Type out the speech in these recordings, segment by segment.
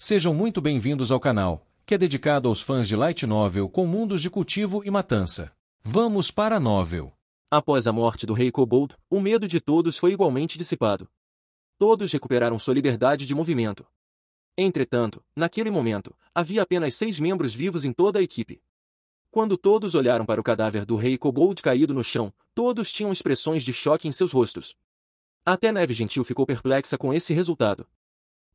Sejam muito bem-vindos ao canal, que é dedicado aos fãs de Light Novel com mundos de cultivo e matança. Vamos para a novel. Após a morte do Rei Kobold, o medo de todos foi igualmente dissipado. Todos recuperaram sua liberdade de movimento. Entretanto, naquele momento, havia apenas 6 membros vivos em toda a equipe. Quando todos olharam para o cadáver do Rei Kobold caído no chão, todos tinham expressões de choque em seus rostos. Até Neve Gentil ficou perplexa com esse resultado.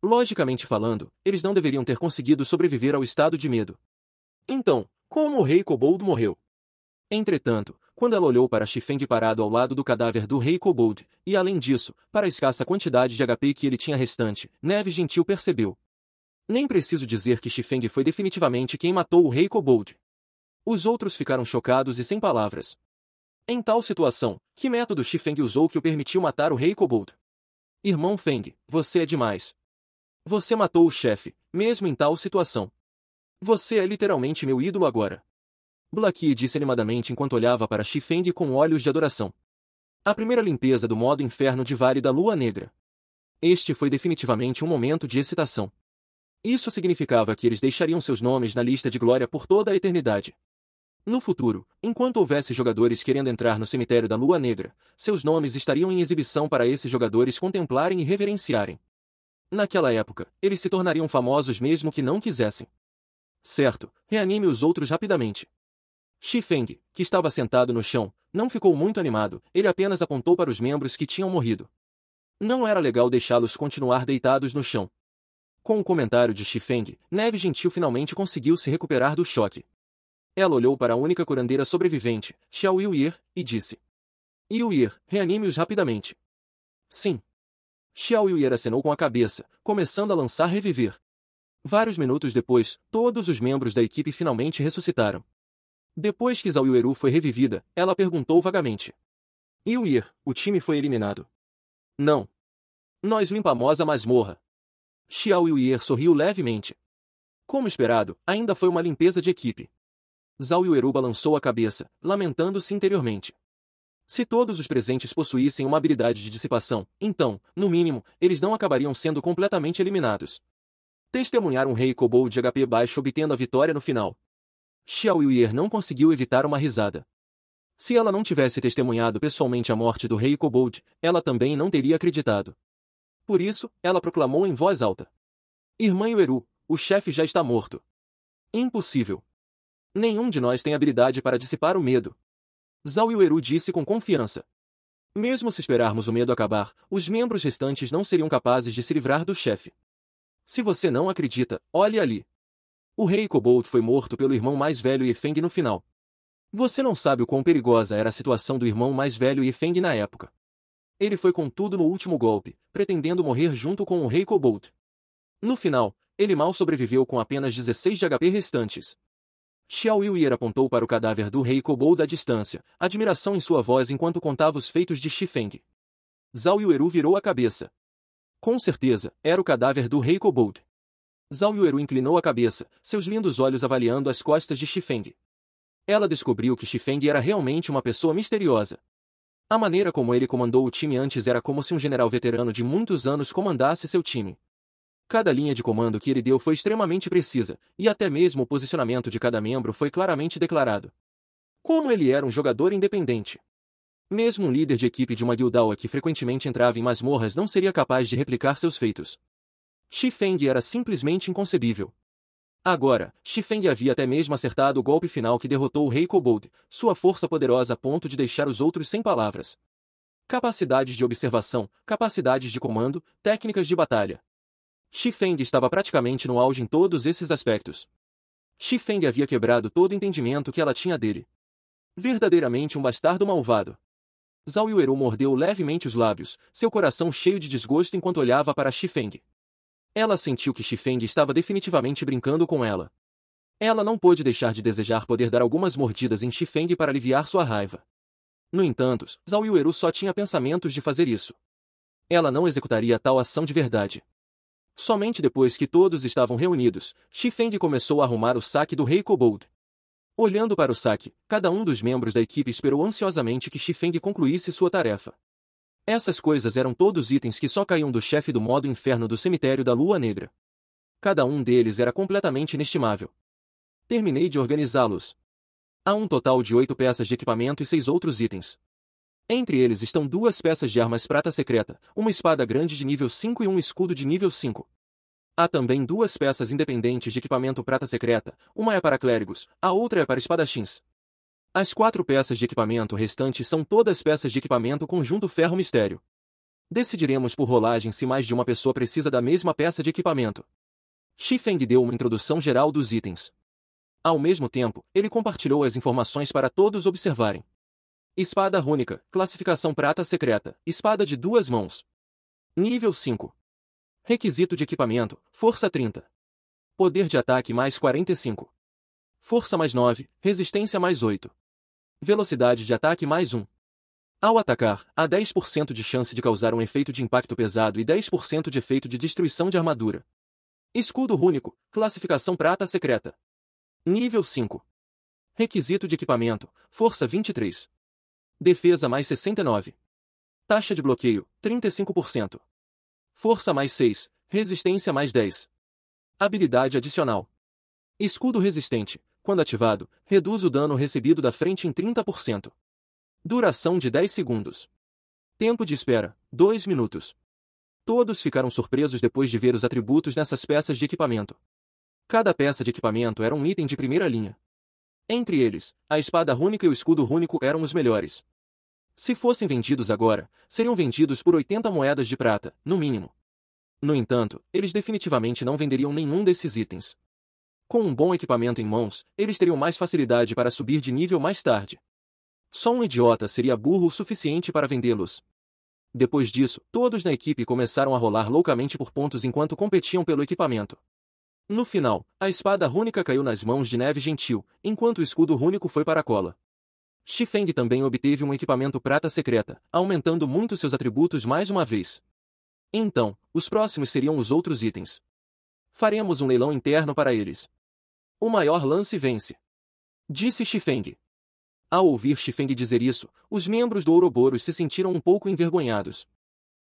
Logicamente falando, eles não deveriam ter conseguido sobreviver ao estado de medo. Então, como o Rei Kobold morreu? Entretanto, quando ela olhou para Xifeng parado ao lado do cadáver do Rei Kobold, e além disso, para a escassa quantidade de HP que ele tinha restante, Neve Gentil percebeu. Nem preciso dizer que Xifeng foi definitivamente quem matou o Rei Kobold. Os outros ficaram chocados e sem palavras. Em tal situação, que método Xifeng usou que o permitiu matar o Rei Kobold? Irmão Feng, você é demais. Você matou o chefe, mesmo em tal situação. Você é literalmente meu ídolo agora. Blackie disse animadamente enquanto olhava para Xifeng com olhos de adoração. A primeira limpeza do modo inferno de Vale da Lua Negra. Este foi definitivamente um momento de excitação. Isso significava que eles deixariam seus nomes na lista de glória por toda a eternidade. No futuro, enquanto houvesse jogadores querendo entrar no cemitério da Lua Negra, seus nomes estariam em exibição para esses jogadores contemplarem e reverenciarem. Naquela época, eles se tornariam famosos mesmo que não quisessem. Certo, reanime os outros rapidamente. Xifeng, que estava sentado no chão, não ficou muito animado, ele apenas apontou para os membros que tinham morrido. Não era legal deixá-los continuar deitados no chão. Com o comentário de Xifeng, Neve Gentil finalmente conseguiu se recuperar do choque. Ela olhou para a única curandeira sobrevivente, Xiao Yuir, e disse: Yuir, reanime-os rapidamente. Sim. Xiao Yuir acenou com a cabeça, começando a lançar reviver. Vários minutos depois, todos os membros da equipe finalmente ressuscitaram. Depois que Zhao Yueru foi revivida, ela perguntou vagamente: Yuir, o time foi eliminado? Não. Nós limpamos a masmorra. Xiao Yuir sorriu levemente. Como esperado, ainda foi uma limpeza de equipe. Zhao Yueru balançou a cabeça, lamentando-se interiormente. Se todos os presentes possuíssem uma habilidade de dissipação, então, no mínimo, eles não acabariam sendo completamente eliminados. Testemunhar um Rei Kobold de HP baixo obtendo a vitória no final. Xiao Yuir não conseguiu evitar uma risada. Se ela não tivesse testemunhado pessoalmente a morte do Rei Kobold, ela também não teria acreditado. Por isso, ela proclamou em voz alta: Irmã Yueru, o chefe já está morto. Impossível. Nenhum de nós tem habilidade para dissipar o medo. Zhao Yueru disse com confiança. Mesmo se esperarmos o medo acabar, os membros restantes não seriam capazes de se livrar do chefe. Se você não acredita, olhe ali. O Rei Kobold foi morto pelo irmão mais velho Yifeng no final. Você não sabe o quão perigosa era a situação do irmão mais velho Yifeng na época. Ele foi com tudo no último golpe, pretendendo morrer junto com o Rei Kobold. No final, ele mal sobreviveu com apenas 16 de HP restantes. Xiao Yuir apontou para o cadáver do Rei Kobold à distância, admiração em sua voz enquanto contava os feitos de Xifeng. Zhao Yueru virou a cabeça. Com certeza, era o cadáver do Rei Kobold. Zhao Yueru inclinou a cabeça, seus lindos olhos avaliando as costas de Xifeng. Ela descobriu que Xifeng era realmente uma pessoa misteriosa. A maneira como ele comandou o time antes era como se um general veterano de muitos anos comandasse seu time. Cada linha de comando que ele deu foi extremamente precisa, e até mesmo o posicionamento de cada membro foi claramente declarado. Como ele era um jogador independente. Mesmo um líder de equipe de uma guildawa que frequentemente entrava em masmorras não seria capaz de replicar seus feitos. Xifeng era simplesmente inconcebível. Agora, Xifeng havia até mesmo acertado o golpe final que derrotou o Rei Kobold, sua força poderosa a ponto de deixar os outros sem palavras. Capacidades de observação, capacidades de comando, técnicas de batalha. Xifeng estava praticamente no auge em todos esses aspectos. Xifeng havia quebrado todo o entendimento que ela tinha dele. Verdadeiramente um bastardo malvado. Zhao Yueru mordeu levemente os lábios, seu coração cheio de desgosto enquanto olhava para Xifeng. Ela sentiu que Xifeng estava definitivamente brincando com ela. Ela não pôde deixar de desejar poder dar algumas mordidas em Xifeng para aliviar sua raiva. No entanto, Zhao Yueru só tinha pensamentos de fazer isso. Ela não executaria tal ação de verdade. Somente depois que todos estavam reunidos, Xifeng começou a arrumar o saque do Rei Kobold. Olhando para o saque, cada um dos membros da equipe esperou ansiosamente que Xifeng concluísse sua tarefa. Essas coisas eram todos itens que só caíam do chefe do modo inferno do cemitério da Lua Negra. Cada um deles era completamente inestimável. Terminei de organizá-los. Há um total de 8 peças de equipamento e 6 outros itens. Entre eles estão 2 peças de armas prata secreta, uma espada grande de nível 5 e um escudo de nível 5. Há também 2 peças independentes de equipamento prata secreta, uma é para clérigos, a outra é para espadachins. As 4 peças de equipamento restantes são todas peças de equipamento conjunto ferro mistério. Decidiremos por rolagem se mais de uma pessoa precisa da mesma peça de equipamento. Shifeng deu uma introdução geral dos itens. Ao mesmo tempo, ele compartilhou as informações para todos observarem. Espada rúnica, classificação prata secreta, espada de 2 mãos. Nível 5. Requisito de equipamento, força 30. Poder de ataque mais 45. Força mais 9, resistência mais 8. Velocidade de ataque mais 1. Ao atacar, há 10% de chance de causar um efeito de impacto pesado e 10% de efeito de destruição de armadura. Escudo rúnico, classificação prata secreta. Nível 5. Requisito de equipamento, força 23. Defesa mais 69. Taxa de bloqueio, 35%. Força mais 6, resistência mais 10. Habilidade adicional. Escudo resistente, quando ativado, reduz o dano recebido da frente em 30%. Duração de 10 segundos. Tempo de espera, 2 minutos. Todos ficaram surpresos depois de ver os atributos nessas peças de equipamento. Cada peça de equipamento era um item de primeira linha. Entre eles, a espada rúnica e o escudo rúnico eram os melhores. Se fossem vendidos agora, seriam vendidos por 80 moedas de prata, no mínimo. No entanto, eles definitivamente não venderiam nenhum desses itens. Com um bom equipamento em mãos, eles teriam mais facilidade para subir de nível mais tarde. Só um idiota seria burro o suficiente para vendê-los. Depois disso, todos na equipe começaram a rolar loucamente por pontos enquanto competiam pelo equipamento. No final, a espada rúnica caiu nas mãos de Neve Gentil, enquanto o escudo rúnico foi para a cola. Shifeng também obteve um equipamento prata secreta, aumentando muito seus atributos mais uma vez. Então, os próximos seriam os outros itens. Faremos um leilão interno para eles. O maior lance vence, disse Shifeng. Ao ouvir Shifeng dizer isso, os membros do Ouroboros se sentiram um pouco envergonhados.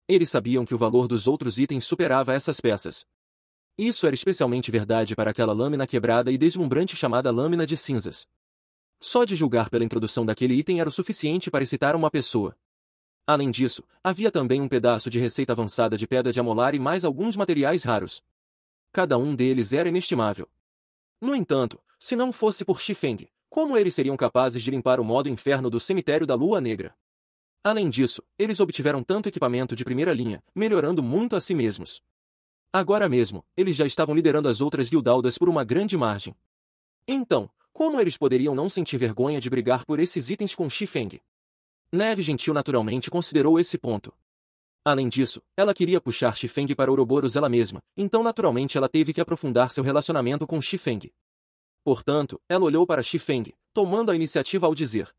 Eles sabiam que o valor dos outros itens superava essas peças. Isso era especialmente verdade para aquela lâmina quebrada e deslumbrante chamada lâmina de cinzas. Só de julgar pela introdução daquele item era o suficiente para excitar uma pessoa. Além disso, havia também um pedaço de receita avançada de pedra de amolar e mais alguns materiais raros. Cada um deles era inestimável. No entanto, se não fosse por Shifeng, como eles seriam capazes de limpar o modo inferno do cemitério da Lua Negra? Além disso, eles obtiveram tanto equipamento de primeira linha, melhorando muito a si mesmos. Agora mesmo, eles já estavam liderando as outras guildaldas por uma grande margem. Então, como eles poderiam não sentir vergonha de brigar por esses itens com Shifeng? Neve Gentil naturalmente considerou esse ponto. Além disso, ela queria puxar Shifeng para Ouroboros ela mesma, então naturalmente ela teve que aprofundar seu relacionamento com Shifeng. Portanto, ela olhou para Shifeng, tomando a iniciativa ao dizer: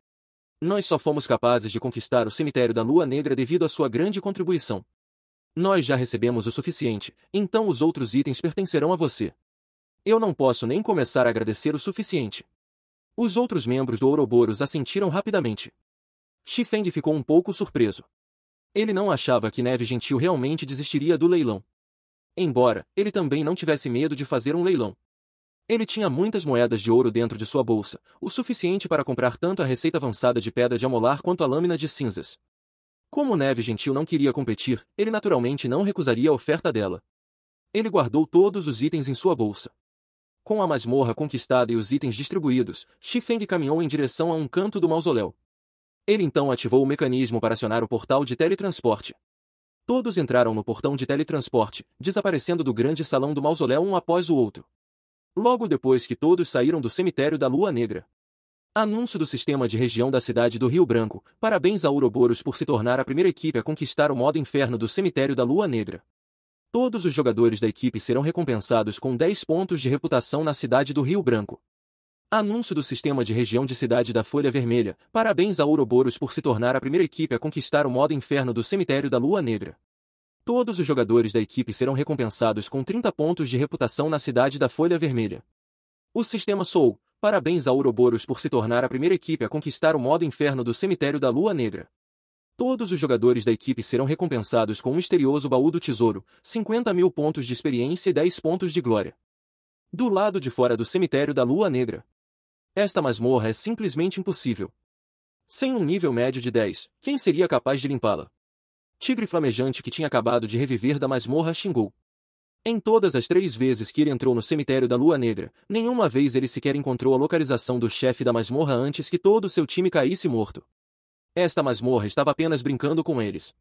nós só fomos capazes de conquistar o cemitério da Lua Negra devido à sua grande contribuição. Nós já recebemos o suficiente, então os outros itens pertencerão a você. Eu não posso nem começar a agradecer o suficiente. Os outros membros do Ouroboros assentiram rapidamente. Shifeng ficou um pouco surpreso. Ele não achava que Neve Gentil realmente desistiria do leilão. Embora ele também não tivesse medo de fazer um leilão. Ele tinha muitas moedas de ouro dentro de sua bolsa, o suficiente para comprar tanto a receita avançada de pedra de amolar quanto a lâmina de cinzas. Como Neve Gentil não queria competir, ele naturalmente não recusaria a oferta dela. Ele guardou todos os itens em sua bolsa. Com a masmorra conquistada e os itens distribuídos, Shifeng caminhou em direção a um canto do mausoléu. Ele então ativou o mecanismo para acionar o portal de teletransporte. Todos entraram no portão de teletransporte, desaparecendo do grande salão do mausoléu um após o outro. Logo depois que todos saíram do cemitério da Lua Negra. Anúncio do sistema de região da cidade do Rio Branco. Parabéns a Ouroboros por se tornar a primeira equipe a conquistar o modo inferno do cemitério da Lua Negra. Todos os jogadores da equipe serão recompensados com 10 pontos de reputação na cidade do Rio Branco. Anúncio do sistema de região de cidade da Folha Vermelha. Parabéns a Ouroboros por se tornar a primeira equipe a conquistar o modo inferno do cemitério da Lua Negra. Todos os jogadores da equipe serão recompensados com 30 pontos de reputação na cidade da Folha Vermelha. O sistema Soul. Parabéns a Ouroboros por se tornar a primeira equipe a conquistar o modo inferno do cemitério da Lua Negra. Todos os jogadores da equipe serão recompensados com um misterioso baú do tesouro, 50.000 pontos de experiência e 10 pontos de glória. Do lado de fora do cemitério da Lua Negra. Esta masmorra é simplesmente impossível. Sem um nível médio de 10, quem seria capaz de limpá-la? Tigre Flamejante, que tinha acabado de reviver da masmorra, xingou. Em todas as 3 vezes que ele entrou no cemitério da Lua Negra, nenhuma vez ele sequer encontrou a localização do chefe da masmorra antes que todo seu time caísse morto. Esta masmorra estava apenas brincando com eles.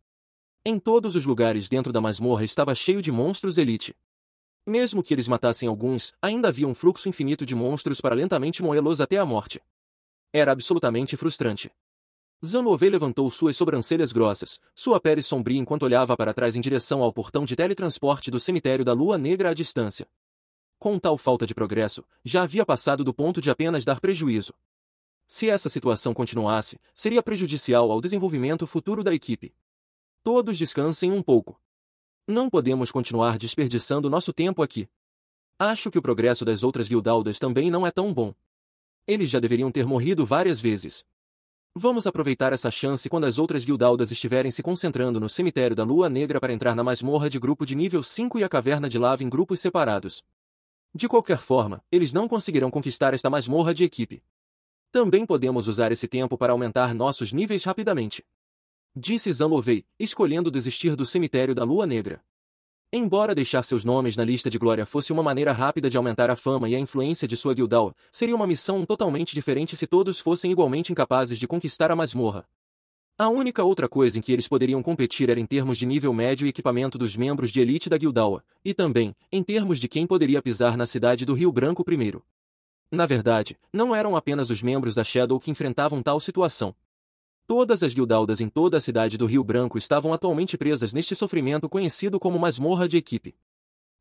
Em todos os lugares dentro da masmorra estava cheio de monstros elite. Mesmo que eles matassem alguns, ainda havia um fluxo infinito de monstros para lentamente moê-los até a morte. Era absolutamente frustrante. Zanovei levantou suas sobrancelhas grossas, sua pele sombria enquanto olhava para trás em direção ao portão de teletransporte do cemitério da Lua Negra à distância. Com tal falta de progresso, já havia passado do ponto de apenas dar prejuízo. Se essa situação continuasse, seria prejudicial ao desenvolvimento futuro da equipe. Todos descansem um pouco. Não podemos continuar desperdiçando nosso tempo aqui. Acho que o progresso das outras guildaldas também não é tão bom. Eles já deveriam ter morrido várias vezes. Vamos aproveitar essa chance quando as outras guildaldas estiverem se concentrando no cemitério da Lua Negra para entrar na masmorra de grupo de nível 5 e a caverna de lava em grupos separados. De qualquer forma, eles não conseguirão conquistar esta masmorra de equipe. Também podemos usar esse tempo para aumentar nossos níveis rapidamente. Disse Zanovei, escolhendo desistir do cemitério da Lua Negra. Embora deixar seus nomes na lista de glória fosse uma maneira rápida de aumentar a fama e a influência de sua guildal, seria uma missão totalmente diferente se todos fossem igualmente incapazes de conquistar a masmorra. A única outra coisa em que eles poderiam competir era em termos de nível médio e equipamento dos membros de elite da guildawa, e também, em termos de quem poderia pisar na cidade do Rio Branco primeiro. Na verdade, não eram apenas os membros da Shadow que enfrentavam tal situação. Todas as guildaldas em toda a cidade do Rio Branco estavam atualmente presas neste sofrimento conhecido como masmorra de equipe.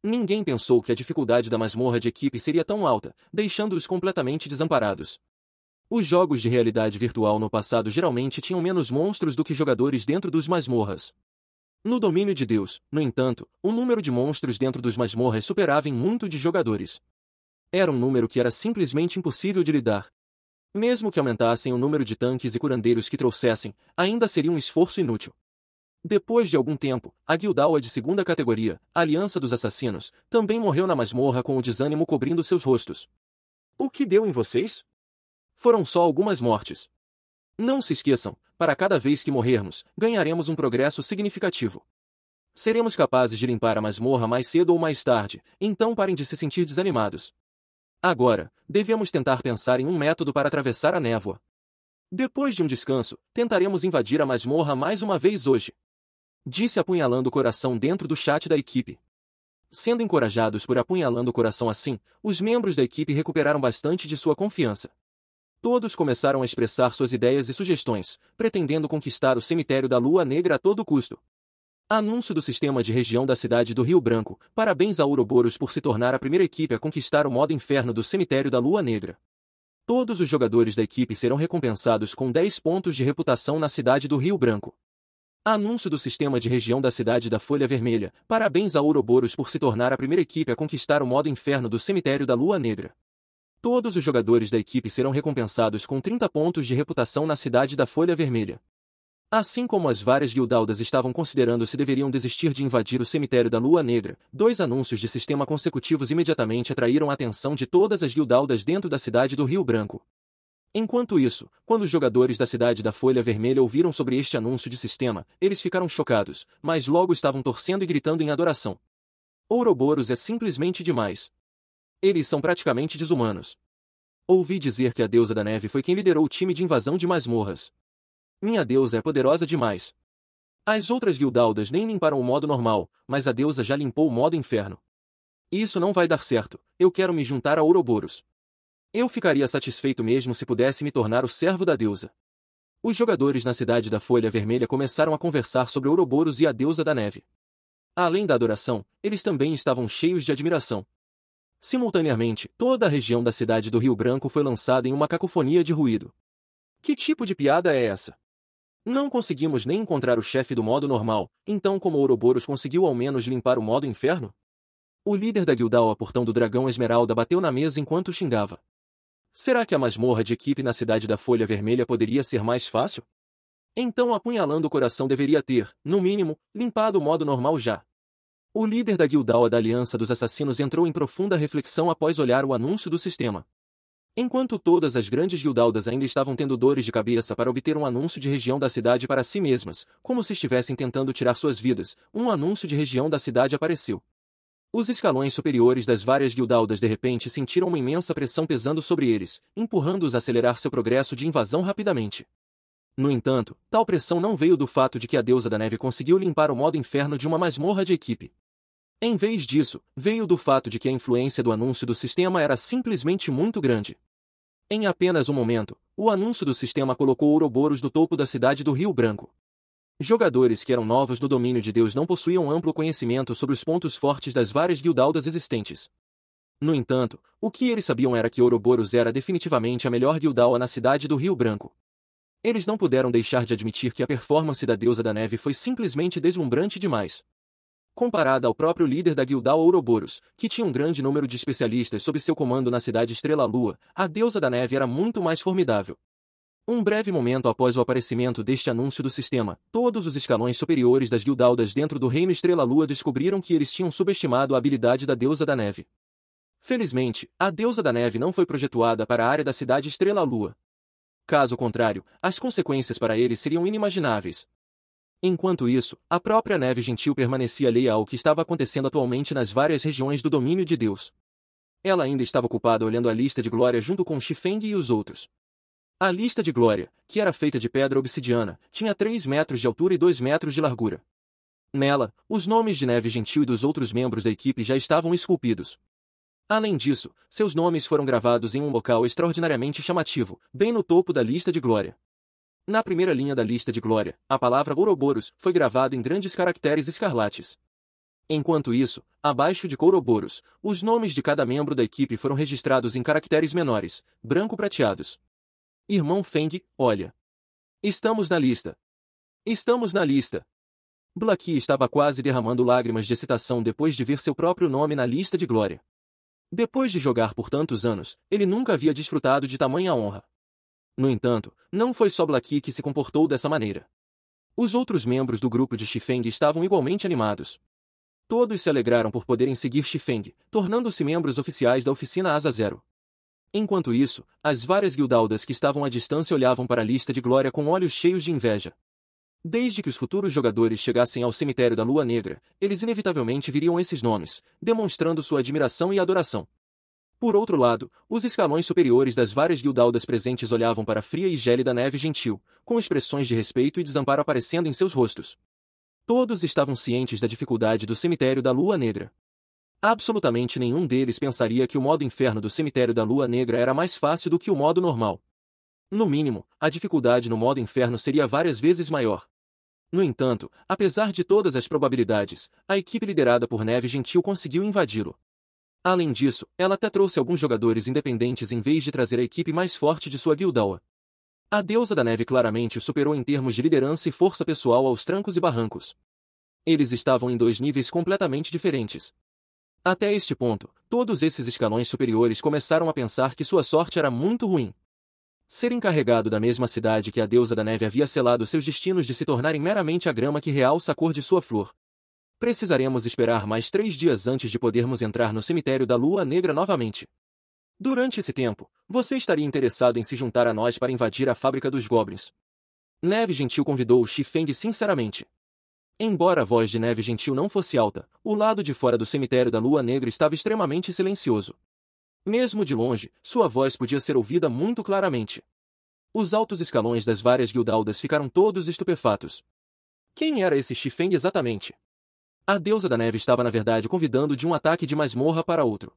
Ninguém pensou que a dificuldade da masmorra de equipe seria tão alta, deixando-os completamente desamparados. Os jogos de realidade virtual no passado geralmente tinham menos monstros do que jogadores dentro dos masmorras. No domínio de Deus, no entanto, o número de monstros dentro dos masmorras superava em muito de jogadores. Era um número que era simplesmente impossível de lidar. Mesmo que aumentassem o número de tanques e curandeiros que trouxessem, ainda seria um esforço inútil. Depois de algum tempo, a guildawa de segunda categoria, a Aliança dos Assassinos, também morreu na masmorra com o desânimo cobrindo seus rostos. O que deu em vocês? Foram só algumas mortes. Não se esqueçam, para cada vez que morrermos, ganharemos um progresso significativo. Seremos capazes de limpar a masmorra mais cedo ou mais tarde, então parem de se sentir desanimados. Agora, devemos tentar pensar em um método para atravessar a névoa. Depois de um descanso, tentaremos invadir a masmorra mais uma vez hoje. Disse apunhalando o coração dentro do chat da equipe. Sendo encorajados por apunhalando o coração assim, os membros da equipe recuperaram bastante de sua confiança. Todos começaram a expressar suas ideias e sugestões, pretendendo conquistar o cemitério da Lua Negra a todo custo. Anúncio do sistema de região da cidade do Rio Branco. Parabéns a Ouroboros por se tornar a primeira equipe a conquistar o modo inferno do cemitério da Lua Negra. Todos os jogadores da equipe serão recompensados com 10 pontos de reputação na cidade do Rio Branco. Anúncio do sistema de região da cidade da Folha Vermelha. Parabéns a Ouroboros por se tornar a primeira equipe a conquistar o modo inferno do cemitério da Lua Negra. Todos os jogadores da equipe serão recompensados com 30 pontos de reputação na cidade da Folha Vermelha. Assim como as várias guildaldas estavam considerando se deveriam desistir de invadir o cemitério da Lua Negra, 2 anúncios de sistema consecutivos imediatamente atraíram a atenção de todas as guildaldas dentro da cidade do Rio Branco. Enquanto isso, quando os jogadores da cidade da Folha Vermelha ouviram sobre este anúncio de sistema, eles ficaram chocados, mas logo estavam torcendo e gritando em adoração. Ouroboros é simplesmente demais. Eles são praticamente desumanos. Ouvi dizer que a deusa da neve foi quem liderou o time de invasão de masmorras. Minha deusa é poderosa demais. As outras guildaldas nem limparam o modo normal, mas a deusa já limpou o modo inferno. Isso não vai dar certo, eu quero me juntar a Ouroboros. Eu ficaria satisfeito mesmo se pudesse me tornar o servo da deusa. Os jogadores na cidade da Folha Vermelha começaram a conversar sobre Ouroboros e a deusa da neve. Além da adoração, eles também estavam cheios de admiração. Simultaneamente, toda a região da cidade do Rio Branco foi lançada em uma cacofonia de ruído. Que tipo de piada é essa? Não conseguimos nem encontrar o chefe do modo normal, então como Ouroboros conseguiu ao menos limpar o modo inferno? O líder da guildawa Portão do Dragão Esmeralda bateu na mesa enquanto xingava. Será que a masmorra de equipe na cidade da Folha Vermelha poderia ser mais fácil? Então apunhalando o coração deveria ter, no mínimo, limpado o modo normal já. O líder da guilda da Aliança dos Assassinos entrou em profunda reflexão após olhar o anúncio do sistema. Enquanto todas as grandes guildas ainda estavam tendo dores de cabeça para obter um anúncio de região da cidade para si mesmas, como se estivessem tentando tirar suas vidas, um anúncio de região da cidade apareceu. Os escalões superiores das várias guildas de repente sentiram uma imensa pressão pesando sobre eles, empurrando-os a acelerar seu progresso de invasão rapidamente. No entanto, tal pressão não veio do fato de que a deusa da neve conseguiu limpar o modo inferno de uma masmorra de equipe. Em vez disso, veio do fato de que a influência do anúncio do sistema era simplesmente muito grande. Em apenas um momento, o anúncio do sistema colocou Ouroboros no topo da cidade do Rio Branco. Jogadores que eram novos no domínio de Deus não possuíam amplo conhecimento sobre os pontos fortes das várias guildas existentes. No entanto, o que eles sabiam era que Ouroboros era definitivamente a melhor guilda na cidade do Rio Branco. Eles não puderam deixar de admitir que a performance da deusa da neve foi simplesmente deslumbrante demais. Comparada ao próprio líder da guilda Ouroboros, que tinha um grande número de especialistas sob seu comando na cidade Estrela-Lua, a deusa da neve era muito mais formidável. Um breve momento após o aparecimento deste anúncio do sistema, todos os escalões superiores das guildas dentro do reino Estrela-Lua descobriram que eles tinham subestimado a habilidade da deusa da neve. Felizmente, a deusa da neve não foi projetada para a área da cidade Estrela-Lua. Caso contrário, as consequências para eles seriam inimagináveis. Enquanto isso, a própria neve gentil permanecia alheia ao que estava acontecendo atualmente nas várias regiões do domínio de Deus. Ela ainda estava ocupada olhando a lista de glória junto com Xifeng e os outros. A lista de glória, que era feita de pedra obsidiana, tinha 3 metros de altura e 2 metros de largura. Nela, os nomes de Neve Gentil e dos outros membros da equipe já estavam esculpidos. Além disso, seus nomes foram gravados em um local extraordinariamente chamativo, bem no topo da lista de glória. Na primeira linha da lista de glória, a palavra Ouroboros foi gravada em grandes caracteres escarlates. Enquanto isso, abaixo de Ouroboros, os nomes de cada membro da equipe foram registrados em caracteres menores, branco-prateados. Irmão Feng, olha. Estamos na lista. Estamos na lista. Blackie estava quase derramando lágrimas de excitação depois de ver seu próprio nome na lista de glória. Depois de jogar por tantos anos, ele nunca havia desfrutado de tamanha honra. No entanto, não foi só Blackie que se comportou dessa maneira. Os outros membros do grupo de Xifeng estavam igualmente animados. Todos se alegraram por poderem seguir Xifeng, tornando-se membros oficiais da oficina Asa Zero. Enquanto isso, as várias guildas que estavam à distância olhavam para a lista de glória com olhos cheios de inveja. Desde que os futuros jogadores chegassem ao cemitério da Lua Negra, eles inevitavelmente viriam esses nomes, demonstrando sua admiração e adoração. Por outro lado, os escalões superiores das várias guildas presentes olhavam para a fria e gélida neve gentil, com expressões de respeito e desamparo aparecendo em seus rostos. Todos estavam cientes da dificuldade do cemitério da Lua Negra. Absolutamente nenhum deles pensaria que o modo inferno do cemitério da Lua Negra era mais fácil do que o modo normal. No mínimo, a dificuldade no modo inferno seria várias vezes maior. No entanto, apesar de todas as probabilidades, a equipe liderada por Neve Gentil conseguiu invadi-lo. Além disso, ela até trouxe alguns jogadores independentes em vez de trazer a equipe mais forte de sua guilda. A deusa da neve claramente o superou em termos de liderança e força pessoal aos trancos e barrancos. Eles estavam em 2 níveis completamente diferentes. Até este ponto, todos esses escalões superiores começaram a pensar que sua sorte era muito ruim. Ser encarregado da mesma cidade que a deusa da neve havia selado seus destinos de se tornarem meramente a grama que realça a cor de sua flor. Precisaremos esperar mais 3 dias antes de podermos entrar no cemitério da Lua Negra novamente. Durante esse tempo, você estaria interessado em se juntar a nós para invadir a fábrica dos Goblins? Neve Gentil convidou Xifeng sinceramente. Embora a voz de Neve Gentil não fosse alta, o lado de fora do cemitério da Lua Negra estava extremamente silencioso. Mesmo de longe, sua voz podia ser ouvida muito claramente. Os altos escalões das várias guildas ficaram todos estupefatos. Quem era esse Xifeng exatamente? A deusa da neve estava na verdade convidando de um ataque de masmorra para outro.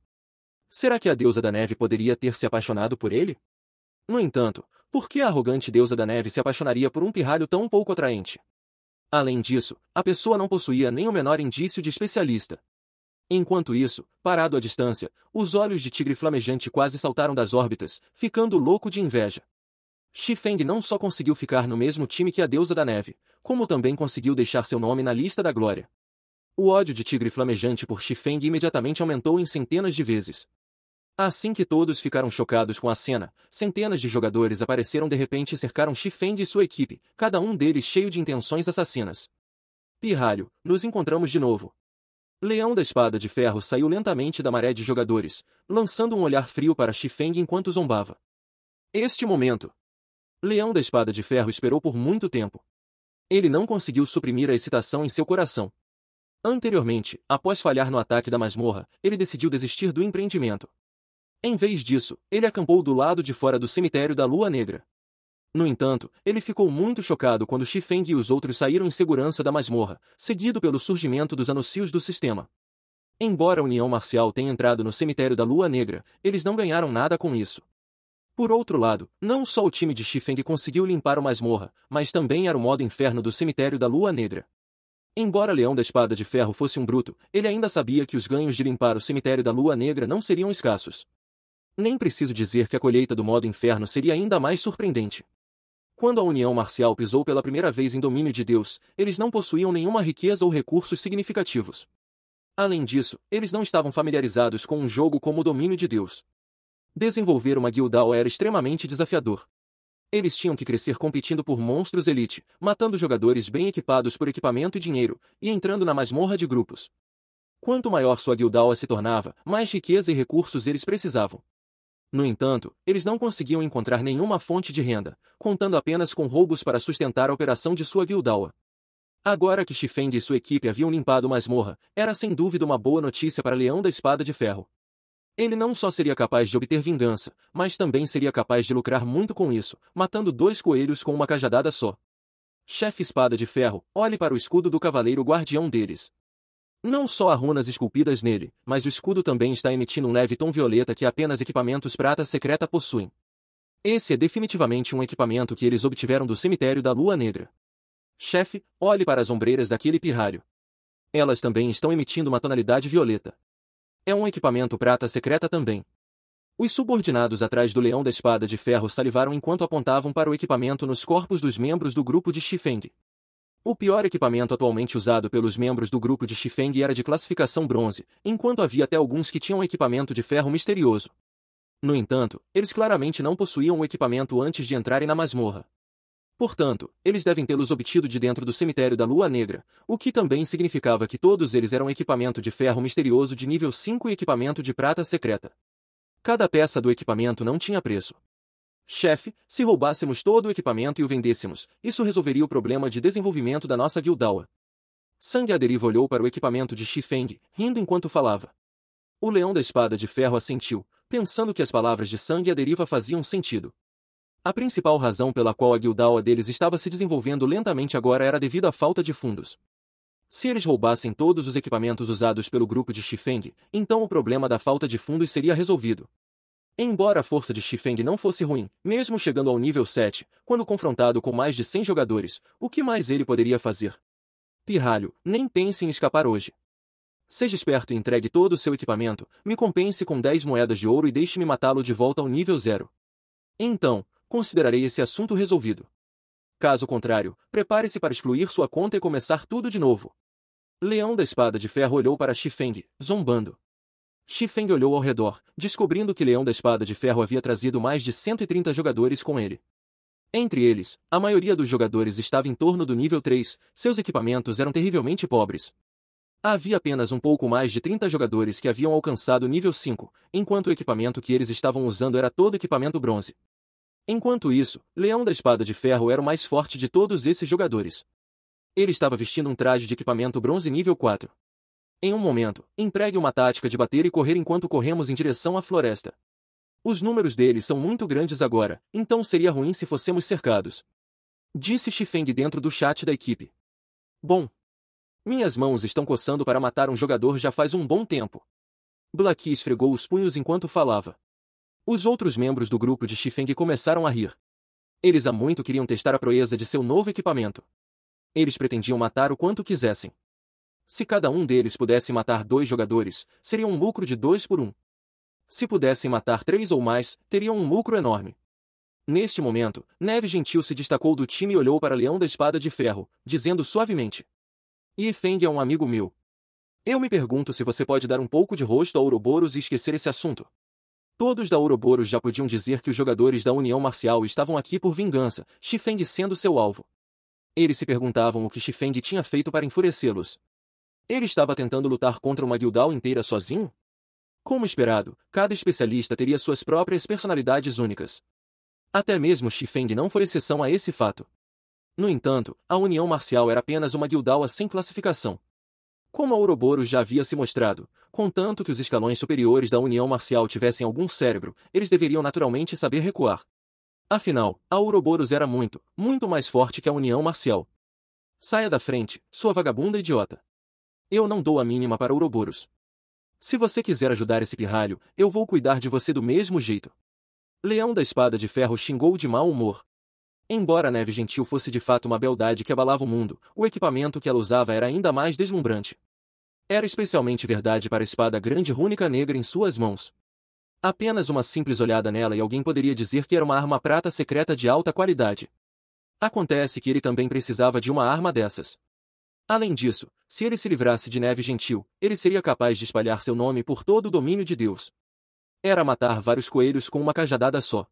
Será que a deusa da neve poderia ter se apaixonado por ele? No entanto, por que a arrogante deusa da neve se apaixonaria por um pirralho tão pouco atraente? Além disso, a pessoa não possuía nem o menor indício de especialista. Enquanto isso, parado à distância, os olhos de Tigre Flamejante quase saltaram das órbitas, ficando louco de inveja. Xifeng não só conseguiu ficar no mesmo time que a deusa da neve, como também conseguiu deixar seu nome na lista da glória. O ódio de Tigre Flamejante por Xifeng imediatamente aumentou em centenas de vezes. Assim que todos ficaram chocados com a cena, centenas de jogadores apareceram de repente e cercaram Xifeng e sua equipe, cada um deles cheio de intenções assassinas. Pirralho, nos encontramos de novo. Leão da Espada de Ferro saiu lentamente da maré de jogadores, lançando um olhar frio para Xifeng enquanto zombava. Este momento. Leão da Espada de Ferro esperou por muito tempo. Ele não conseguiu suprimir a excitação em seu coração. Anteriormente, após falhar no ataque da masmorra, ele decidiu desistir do empreendimento. Em vez disso, ele acampou do lado de fora do cemitério da Lua Negra. No entanto, ele ficou muito chocado quando Xifeng e os outros saíram em segurança da masmorra, seguido pelo surgimento dos anuncios do sistema. Embora a União Marcial tenha entrado no cemitério da Lua Negra, eles não ganharam nada com isso. Por outro lado, não só o time de Xifeng conseguiu limpar o masmorra, mas também era o modo inferno do cemitério da Lua Negra. Embora Leão da Espada de Ferro fosse um bruto, ele ainda sabia que os ganhos de limpar o cemitério da Lua Negra não seriam escassos. Nem preciso dizer que a colheita do modo inferno seria ainda mais surpreendente. Quando a União Marcial pisou pela primeira vez em domínio de Deus, eles não possuíam nenhuma riqueza ou recursos significativos. Além disso, eles não estavam familiarizados com um jogo como o domínio de Deus. Desenvolver uma guildhall era extremamente desafiador. Eles tinham que crescer competindo por monstros elite, matando jogadores bem equipados por equipamento e dinheiro, e entrando na masmorra de grupos. Quanto maior sua guildhall se tornava, mais riqueza e recursos eles precisavam. No entanto, eles não conseguiam encontrar nenhuma fonte de renda, contando apenas com roubos para sustentar a operação de sua guildhall. Agora que Xifeng e sua equipe haviam limpado masmorra, era sem dúvida uma boa notícia para Leão da Espada de Ferro. Ele não só seria capaz de obter vingança, mas também seria capaz de lucrar muito com isso, matando 2 coelhos com uma cajadada só. Chefe Espada de Ferro, olhe para o escudo do cavaleiro guardião deles. Não só há runas esculpidas nele, mas o escudo também está emitindo um leve tom violeta que apenas equipamentos prata secreta possuem. Esse é definitivamente um equipamento que eles obtiveram do cemitério da Lua Negra. Chefe, olhe para as ombreiras daquele pirralho. Elas também estão emitindo uma tonalidade violeta. É um equipamento prata secreta também. Os subordinados atrás do Leão da Espada de Ferro salivaram enquanto apontavam para o equipamento nos corpos dos membros do grupo de Xifeng. O pior equipamento atualmente usado pelos membros do grupo de Xifeng era de classificação bronze, enquanto havia até alguns que tinham equipamento de ferro misterioso. No entanto, eles claramente não possuíam o equipamento antes de entrarem na masmorra. Portanto, eles devem tê-los obtido de dentro do cemitério da Lua Negra, o que também significava que todos eles eram equipamento de ferro misterioso de nível 5 e equipamento de prata secreta. Cada peça do equipamento não tinha preço. Chefe, se roubássemos todo o equipamento e o vendêssemos, isso resolveria o problema de desenvolvimento da nossa guildhall. Sangue à Deriva olhou para o equipamento de Xifeng, rindo enquanto falava. O Leão da Espada de Ferro assentiu, pensando que as palavras de Sangue à Deriva faziam sentido. A principal razão pela qual a guildhall deles estava se desenvolvendo lentamente agora era devido à falta de fundos. Se eles roubassem todos os equipamentos usados pelo grupo de Xifeng, então o problema da falta de fundos seria resolvido. Embora a força de Xifeng não fosse ruim, mesmo chegando ao nível 7, quando confrontado com mais de 100 jogadores, o que mais ele poderia fazer? Pirralho, nem pense em escapar hoje. Seja esperto e entregue todo o seu equipamento, me compense com 10 moedas de ouro e deixe-me matá-lo de volta ao nível 0. Então, considerarei esse assunto resolvido. Caso contrário, prepare-se para excluir sua conta e começar tudo de novo. Leão da Espada de Ferro olhou para Xifeng, zombando. Xifeng olhou ao redor, descobrindo que Leão da Espada de Ferro havia trazido mais de 130 jogadores com ele. Entre eles, a maioria dos jogadores estava em torno do nível 3, seus equipamentos eram terrivelmente pobres. Havia apenas um pouco mais de 30 jogadores que haviam alcançado o nível 5, enquanto o equipamento que eles estavam usando era todo equipamento bronze. Enquanto isso, Leão da Espada de Ferro era o mais forte de todos esses jogadores. Ele estava vestindo um traje de equipamento bronze nível 4. Em um momento, empregue uma tática de bater e correr enquanto corremos em direção à floresta. Os números deles são muito grandes agora, então seria ruim se fossemos cercados. Disse Xifeng dentro do chat da equipe. Bom. Minhas mãos estão coçando para matar um jogador já faz um bom tempo. Blacky esfregou os punhos enquanto falava. Os outros membros do grupo de Xifeng começaram a rir. Eles há muito queriam testar a proeza de seu novo equipamento. Eles pretendiam matar o quanto quisessem. Se cada um deles pudesse matar 2 jogadores, seria um lucro de 2 por 1. Se pudessem matar 3 ou mais, teriam um lucro enorme. Neste momento, Neve Gentil se destacou do time e olhou para Leão da Espada de Ferro, dizendo suavemente. Yifeng é um amigo meu. Eu me pergunto se você pode dar um pouco de rosto a Ouroboros e esquecer esse assunto. Todos da Ouroboros já podiam dizer que os jogadores da União Marcial estavam aqui por vingança, Chifeng sendo seu alvo. Eles se perguntavam o que Chifeng tinha feito para enfurecê-los. Ele estava tentando lutar contra uma guildal inteira sozinho? Como esperado, cada especialista teria suas próprias personalidades únicas. Até mesmo Chifeng não foi exceção a esse fato. No entanto, a União Marcial era apenas uma guildal sem classificação. Como a Ouroboros já havia se mostrado, contanto que os escalões superiores da União Marcial tivessem algum cérebro, eles deveriam naturalmente saber recuar. Afinal, a Ouroboros era muito, muito mais forte que a União Marcial. Saia da frente, sua vagabunda idiota. Eu não dou a mínima para Ouroboros. Se você quiser ajudar esse pirralho, eu vou cuidar de você do mesmo jeito. Leão da Espada de Ferro xingou de mau humor. Embora a Neve Gentil fosse de fato uma beldade que abalava o mundo, o equipamento que ela usava era ainda mais deslumbrante. Era especialmente verdade para a espada grande rúnica negra em suas mãos. Apenas uma simples olhada nela e alguém poderia dizer que era uma arma prata secreta de alta qualidade. Acontece que ele também precisava de uma arma dessas. Além disso, se ele se livrasse de Neve Gentil, ele seria capaz de espalhar seu nome por todo o domínio de Deus. Era matar vários coelhos com uma cajadada só.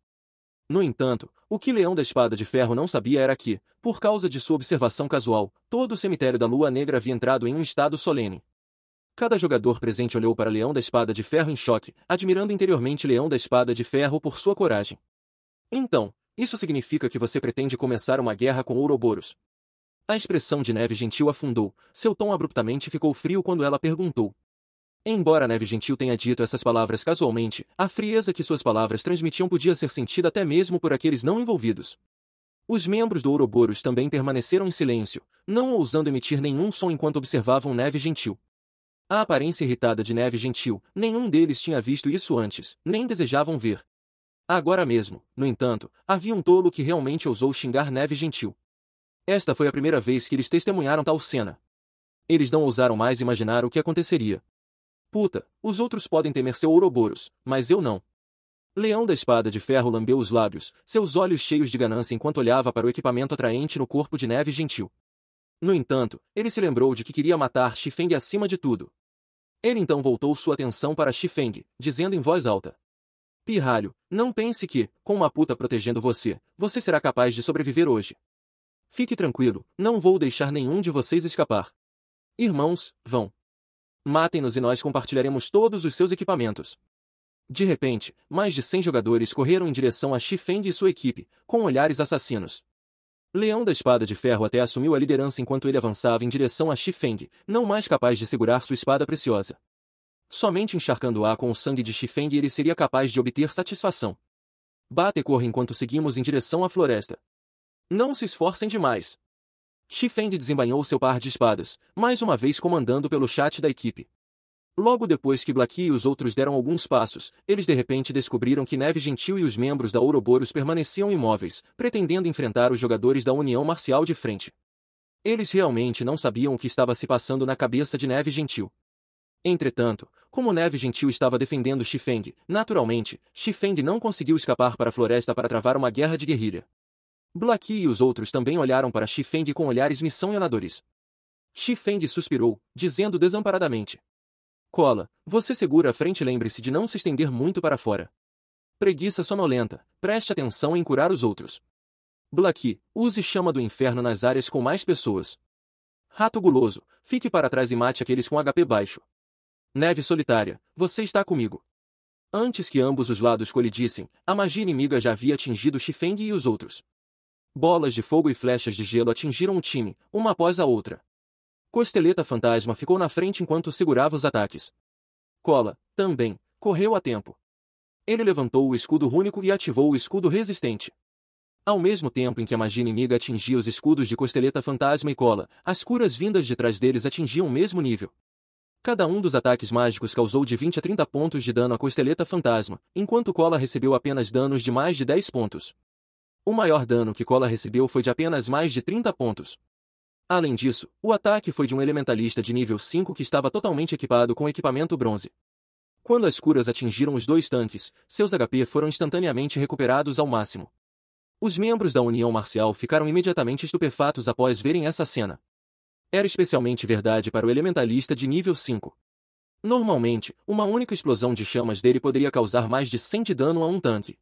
No entanto, o que Leão da Espada de Ferro não sabia era que, por causa de sua observação casual, todo o cemitério da Lua Negra havia entrado em um estado solene. Cada jogador presente olhou para Leão da Espada de Ferro em choque, admirando interiormente Leão da Espada de Ferro por sua coragem. Então, isso significa que você pretende começar uma guerra com Ouroboros? A expressão de Neve Gentil afundou, seu tom abruptamente ficou frio quando ela perguntou. Embora Neve Gentil tenha dito essas palavras casualmente, a frieza que suas palavras transmitiam podia ser sentida até mesmo por aqueles não envolvidos. Os membros do Ouroboros também permaneceram em silêncio, não ousando emitir nenhum som enquanto observavam Neve Gentil. A aparência irritada de Neve Gentil, nenhum deles tinha visto isso antes, nem desejavam ver. Agora mesmo, no entanto, havia um tolo que realmente ousou xingar Neve Gentil. Esta foi a primeira vez que eles testemunharam tal cena. Eles não ousaram mais imaginar o que aconteceria. Puta, os outros podem temer seu Ouroboros, mas eu não. Leão da Espada de Ferro lambeu os lábios, seus olhos cheios de ganância enquanto olhava para o equipamento atraente no corpo de Neve Gentil. No entanto, ele se lembrou de que queria matar Chifeng acima de tudo. Ele então voltou sua atenção para Chifeng, dizendo em voz alta. Pirralho, não pense que, com uma puta protegendo você, você será capaz de sobreviver hoje. Fique tranquilo, não vou deixar nenhum de vocês escapar. Irmãos, vão. Matem-nos e nós compartilharemos todos os seus equipamentos. De repente, mais de 100 jogadores correram em direção a Chifeng e sua equipe, com olhares assassinos. Leão da Espada de Ferro até assumiu a liderança enquanto ele avançava em direção a Chifeng, não mais capaz de segurar sua espada preciosa. Somente encharcando-a com o sangue de Chifeng ele seria capaz de obter satisfação. Bata e corra enquanto seguimos em direção à floresta. Não se esforcem demais. Chifeng desembainhou seu par de espadas, mais uma vez comandando pelo chat da equipe. Logo depois que Blackie e os outros deram alguns passos, eles de repente descobriram que Neve Gentil e os membros da Ouroboros permaneciam imóveis, pretendendo enfrentar os jogadores da União Marcial de frente. Eles realmente não sabiam o que estava se passando na cabeça de Neve Gentil. Entretanto, como Neve Gentil estava defendendo Chifeng, naturalmente, Chifeng não conseguiu escapar para a floresta para travar uma guerra de guerrilha. Blackie e os outros também olharam para Chifeng com olhares missionadores. Chifeng suspirou, dizendo desamparadamente. Cola, você segura a frente e lembre-se de não se estender muito para fora. Preguiça sonolenta, preste atenção em curar os outros. Blackie, use chama do inferno nas áreas com mais pessoas. Rato guloso, fique para trás e mate aqueles com HP baixo. Neve solitária, você está comigo. Antes que ambos os lados colidissem, a magia inimiga já havia atingido Chifeng e os outros. Bolas de fogo e flechas de gelo atingiram o time, uma após a outra. Costeleta Fantasma ficou na frente enquanto segurava os ataques. Cola, também, correu a tempo. Ele levantou o escudo rúnico e ativou o escudo resistente. Ao mesmo tempo em que a magia inimiga atingia os escudos de Costeleta Fantasma e Cola, as curas vindas de trás deles atingiam o mesmo nível. Cada um dos ataques mágicos causou de 20 a 30 pontos de dano à Costeleta Fantasma, enquanto Cola recebeu apenas danos de mais de 10 pontos. O maior dano que Cola recebeu foi de apenas mais de 30 pontos. Além disso, o ataque foi de um elementalista de nível 5 que estava totalmente equipado com equipamento bronze. Quando as curas atingiram os dois tanques, seus HP foram instantaneamente recuperados ao máximo. Os membros da União Marcial ficaram imediatamente estupefatos após verem essa cena. Era especialmente verdade para o elementalista de nível 5. Normalmente, uma única explosão de chamas dele poderia causar mais de 100 de dano a um tanque.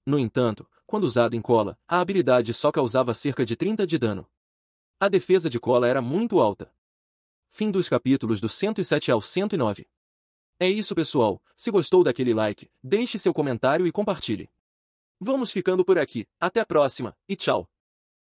No entanto, quando usado em cola, a habilidade só causava cerca de 30 de dano. A defesa de cola era muito alta. Fim dos capítulos do 107 ao 109. É isso, pessoal. Se gostou daquele like, deixe seu comentário e compartilhe. Vamos ficando por aqui. Até a próxima, e tchau!